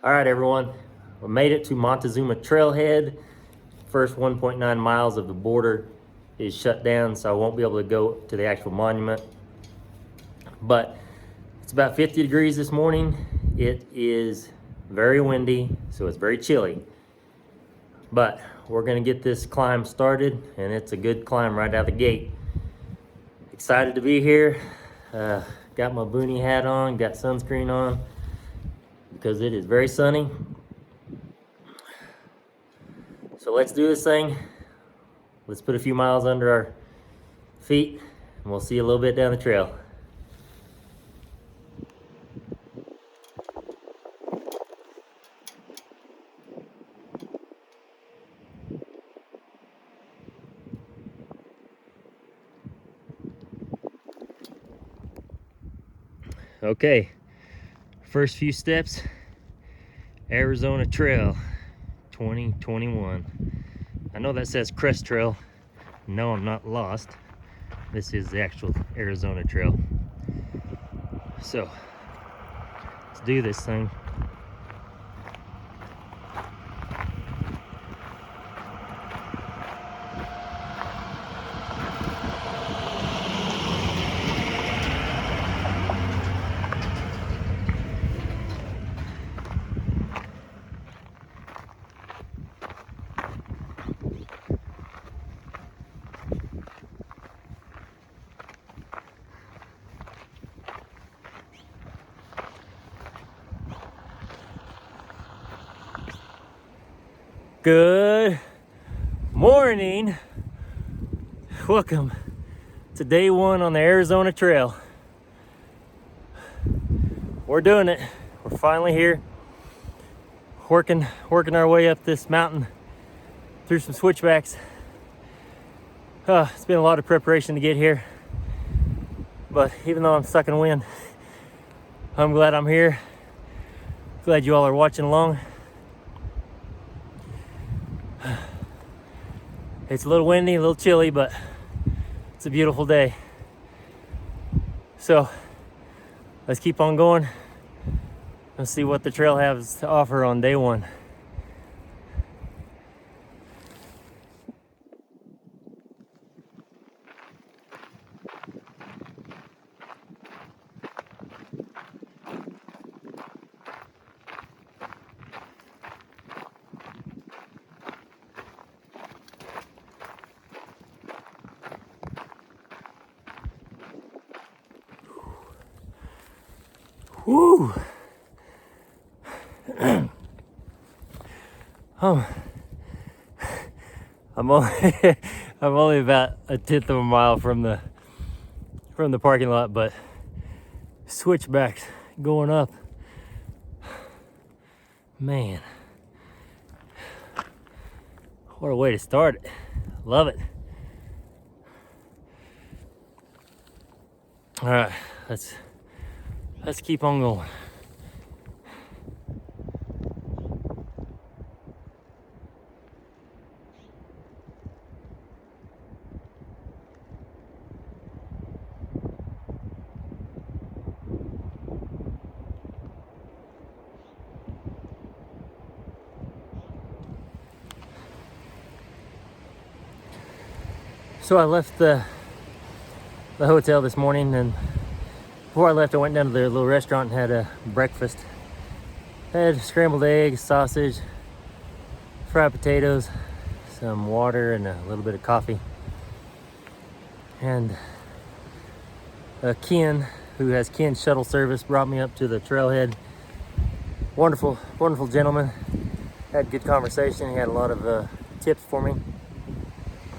All right, everyone, we made it to Montezuma Trailhead. First 1.9 miles of the border is shut down, so I won't be able to go to the actual monument. But it's about 50 degrees this morning. It is very windy, so it's very chilly. But we're gonna get this climb started, and it's a good climb right out the gate. Excited to be here. Got my boonie hat on, got sunscreen on, because it is very sunny. So let's do this thing. Let's put a few miles under our feet, and we'll see you a little bit down the trail. Okay, first few steps, Arizona Trail 2021. I know that says Crest Trail. No, I'm not lost. This is the actual Arizona Trail. So, let's do this thing. Good morning. Welcome to day one on the Arizona Trail. We're doing it. We're finally here. Working our way up this mountain through some switchbacks. It's been a lot of preparation to get here, but even though I'm stuck in the wind, I'm glad I'm here. Glad you all are watching along. It's a little windy, a little chilly, but it's a beautiful day. So let's keep on going. Let's see what the trail has to offer on day one. Woo! I'm only about a tenth of a mile from the parking lot, but switchbacks going up. Man, what a way to start it. Love it. All right, let's keep on going. So I left the hotel this morning, and before I left, I went down to the little restaurant and had a breakfast. Had scrambled eggs, sausage, fried potatoes, some water, and a little bit of coffee. And Ken, who has Ken Shuttle Service, brought me up to the trailhead. Wonderful, wonderful gentleman. Had good conversation. He had a lot of tips for me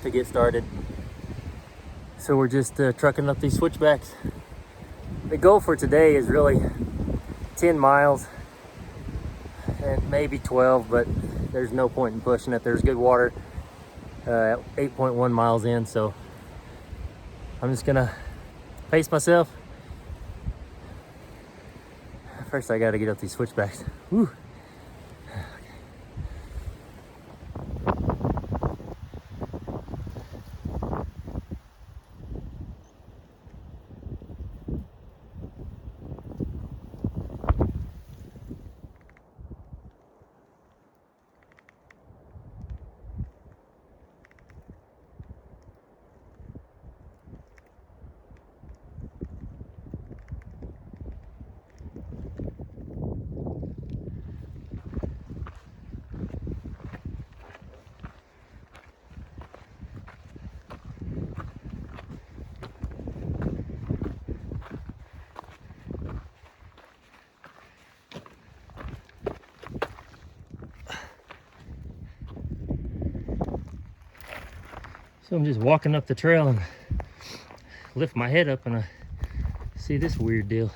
to get started. So we're just trucking up these switchbacks. The goal for today is really 10 miles and maybe 12, but there's no point in pushing it. There's good water at 8.1 miles in, so I'm just gonna pace myself. First I gotta get up these switchbacks. Woo. So I'm just walking up the trail and lift my head up and I see this weird deal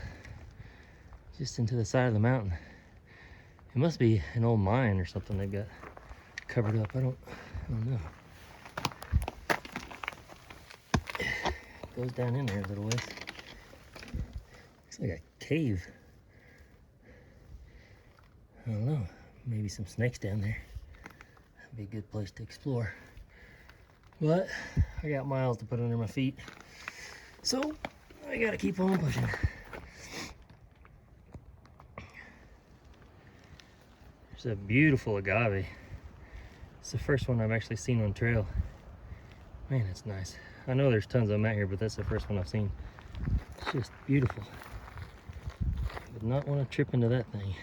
just into the side of the mountain. It must be an old mine or something they've got covered up. I don't know. It goes down in there a little ways. Looks like a cave. I don't know. Maybe some snakes down there. That'd be a good place to explore. But I got miles to put under my feet, so I gotta keep on pushing. There's a beautiful agave. It's the first one I've actually seen on trail. Man, it's nice. I know there's tons of them out here, but that's the first one I've seen. It's just beautiful. Would not want to trip into that thing.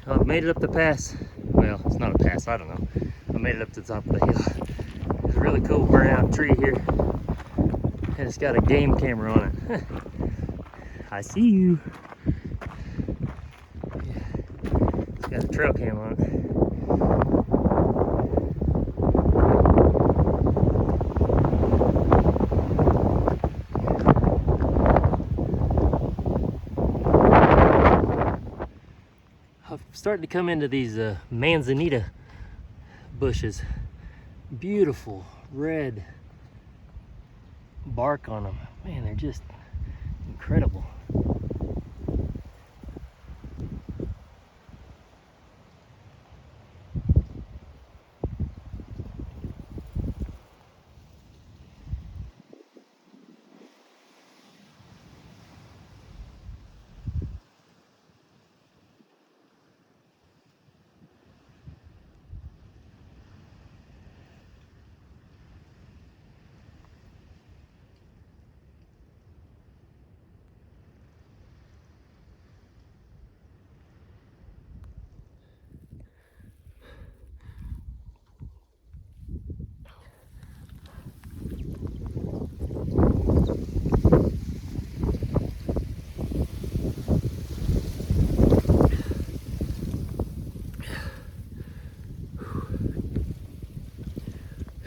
I've made it up the pass. Well, it's not a pass, I don't know. I made it up to the top of the hill. There's a really cool burnout tree here. And it's got a game camera on it. I see you. Yeah. It's got a trail cam on it. I'm starting to come into these manzanita bushes. Beautiful red bark on them. Man, they're just incredible.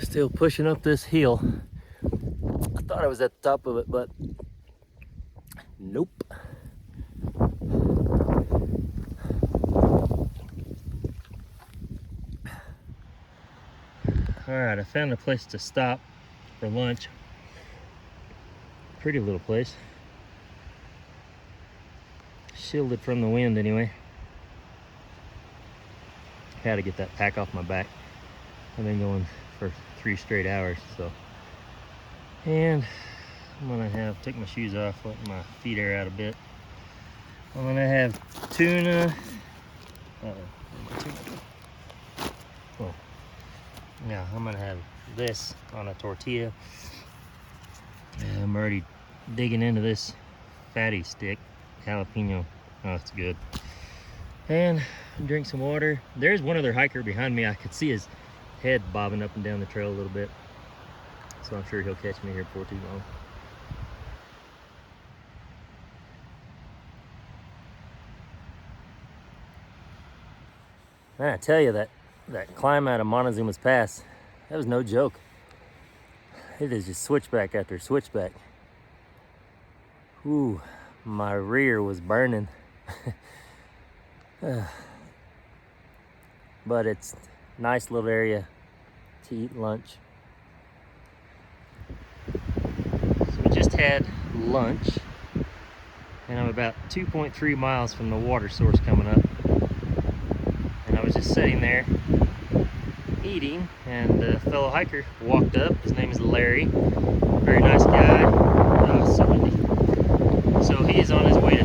Still pushing up this hill. I thought I was at the top of it, but nope. All right, I found a place to stop for lunch. Pretty little place. Shielded from the wind anyway. Had to get that pack off my back. I've been going for 3 straight hours, so. And I'm gonna take my shoes off, let my feet air out a bit. I'm gonna have tuna. Oh, yeah, I'm gonna have this on a tortilla. And I'm already digging into this fatty stick, jalapeno. Oh, it's good. And drink some water. There's one other hiker behind me. I could see his head bobbing up and down the trail a little bit, so I'm sure he'll catch me here before too long. Man, I tell you, that climb out of Montezuma's Pass, that was no joke. It is just switchback after switchback. Ooh, my rear was burning. But it's a nice little area to eat lunch. So we just had lunch, and I'm about 2.3 miles from the water source coming up. And I was just sitting there eating, and a fellow hiker walked up. His name is Larry. Very nice guy. So he is on his way to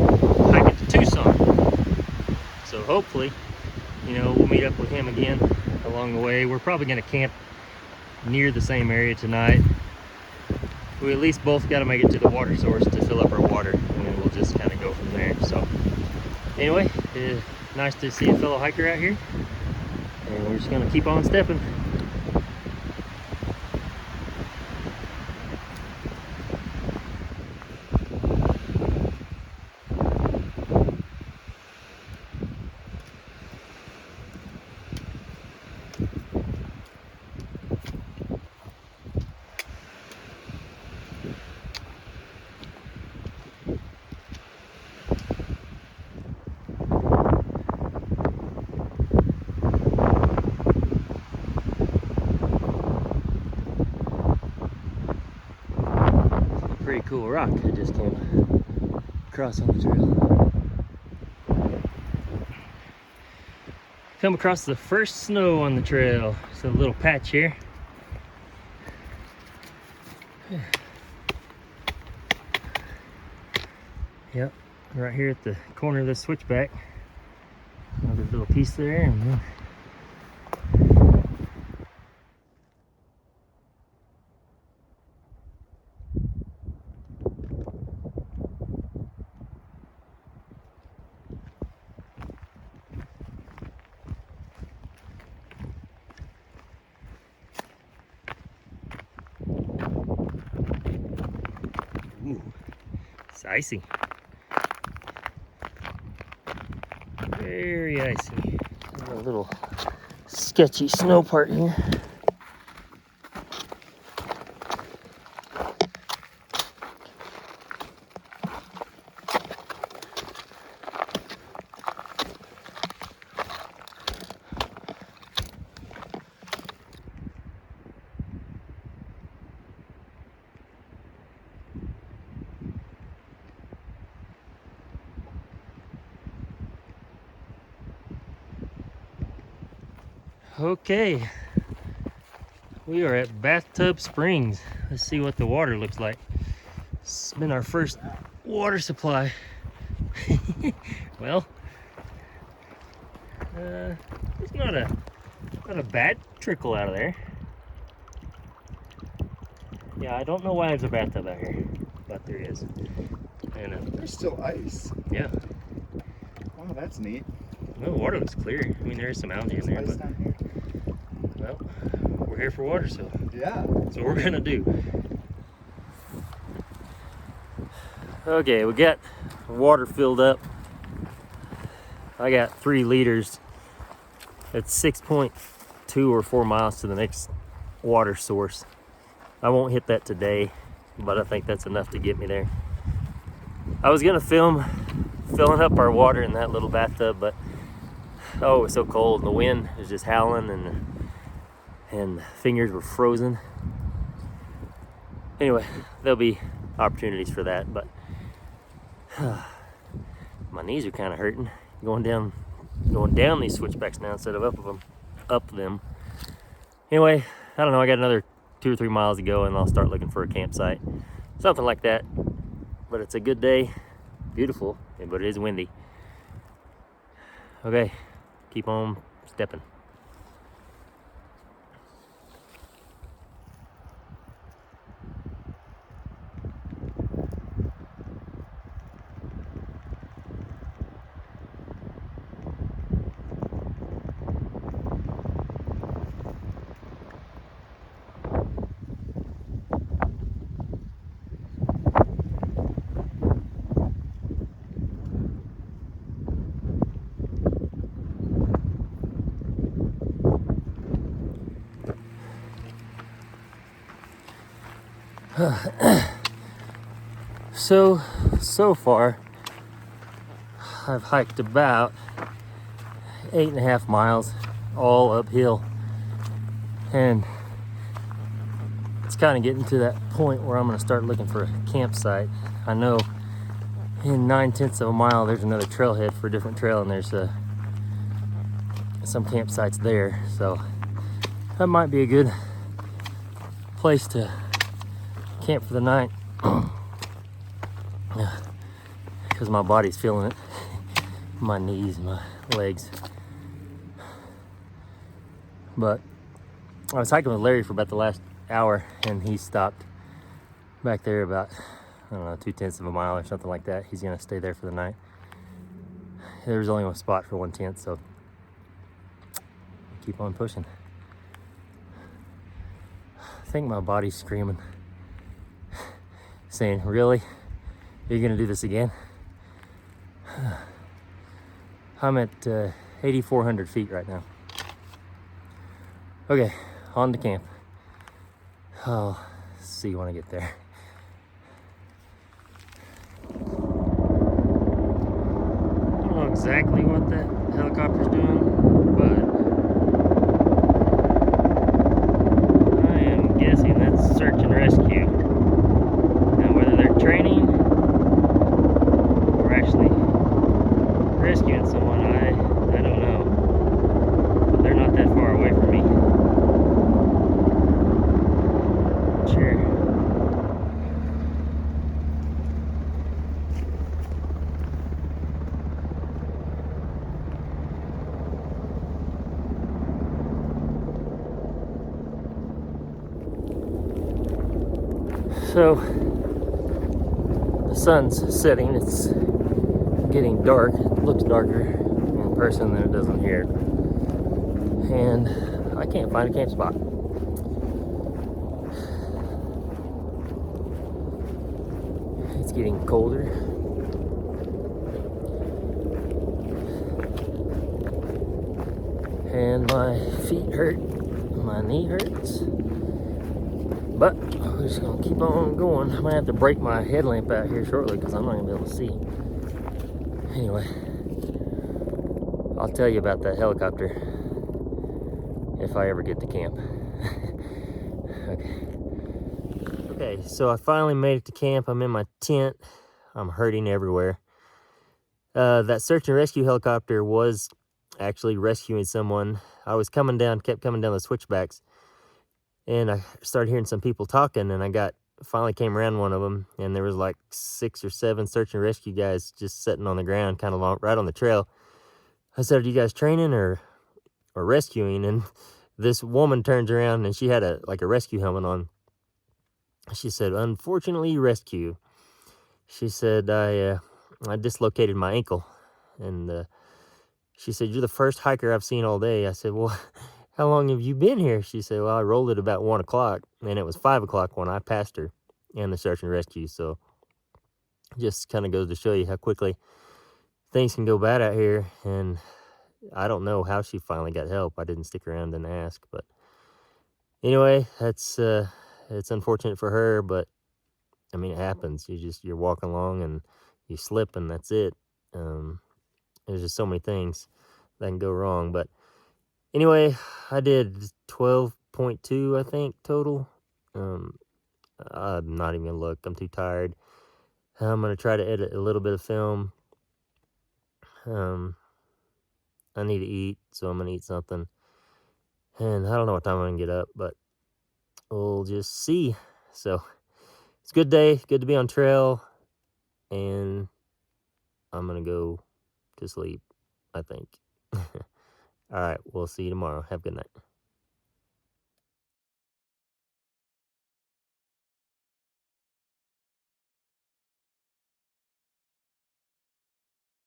hiking to Tucson. So hopefully, we'll meet up with him again along the way. We're probably going to camp near the same area tonight. We at least both got to make it to the water source to fill up our water, and then we'll just kind of go from there. So anyway, nice to see a fellow hiker out here, and we're just going to keep on stepping. cool rock I just came across on the trail. Come across the first snow on the trail. It's a little patch here. Yep, right here at the corner of the switchback. Another little piece there, and then ooh, it's icy. Very icy. A little sketchy snow part here. Okay, we are at Bathtub Springs. Let's see what the water looks like. It's been our first water supply. Well, it's not a bad trickle out of there. Yeah, I don't know why there's a bathtub out here, but there is. And there's still ice. Yeah. Wow, that's neat. Well, the water looks clear. I mean, there is some algae in there, but Down here. well, we're here for water, so yeah, that's what we're gonna do. Okay, we got water filled up. I got 3 liters. It's 6.2 or 4 miles to the next water source. I won't hit that today, but I think that's enough to get me there. I was gonna film filling up our water in that little bathtub, but oh, it was so cold and the wind was just howling and fingers were frozen. Anyway, there'll be opportunities for that, but my knees are kind of hurting going down these switchbacks now instead of up them. Anyway, I don't know, I got another 2 or 3 miles to go and I'll start looking for a campsite, something like that. But it's a good day, beautiful, but it is windy. Okay, keep on stepping. So far, I've hiked about 8.5 miles, all uphill, and it's kind of getting to that point where I'm going to start looking for a campsite. I know in 9/10 of a mile there's another trailhead for a different trail, and there's some campsites there, so that might be a good place to camp for the night. Because my body's feeling it. My knees, my legs. But I was hiking with Larry for about the last hour, and he stopped back there about, I don't know, 2/10 of a mile or something like that. He's gonna stay there for the night. There was only one spot for 1/10, so keep on pushing. I think my body's screaming, saying, really? You're gonna do this again? I'm at 8,400 feet right now. Okay, on to camp. I'll see you when I get there. I don't know exactly what that helicopter's doing, but I am guessing that's search and rescue. Now, whether they're rescuing someone, I don't know. But they're not that far away from me. Sure. So the sun's setting. It's getting dark. It looks darker in person than it does in here. And I can't find a camp spot. It's getting colder. And my feet hurt. My knee hurts. But we're just gonna keep on going. I might have to break my headlamp out here shortly because I'm not gonna be able to see. Anyway, I'll tell you about that helicopter if I ever get to camp. Okay, so I finally made it to camp. I'm in my tent. I'm hurting everywhere. That search and rescue helicopter was actually rescuing someone. I was kept coming down the switchbacks, and I started hearing some people talking, and finally came around one of them, and there was like 6 or 7 search and rescue guys just sitting on the ground, kind of right on the trail. I said, "Are you guys training or rescuing?" And this woman turns around, and she had a rescue helmet on. She said, "Unfortunately, rescue." She said, I dislocated my ankle. And she said, "You're the first hiker I've seen all day." I said, "Well, how long have you been here?" She said, "Well, I rolled it about 1 o'clock, and it was 5 o'clock when I passed her in the search and rescue." So just kind of goes to show you how quickly things can go bad out here. And I don't know how she finally got help. I didn't stick around and ask. But anyway, it's unfortunate for her, but I mean, it happens. You're walking along and you slip, and that's it. There's just so many things that can go wrong. But anyway, I did 12.2, I think, total. I'm not even gonna look. I'm too tired. I'm gonna try to edit a little bit of film. I need to eat, so I'm gonna eat something. And I don't know what time I'm gonna get up, but we'll just see. So it's a good day. Good to be on trail. And I'm gonna go to sleep, I think. All right, we'll see you tomorrow. Have a good night.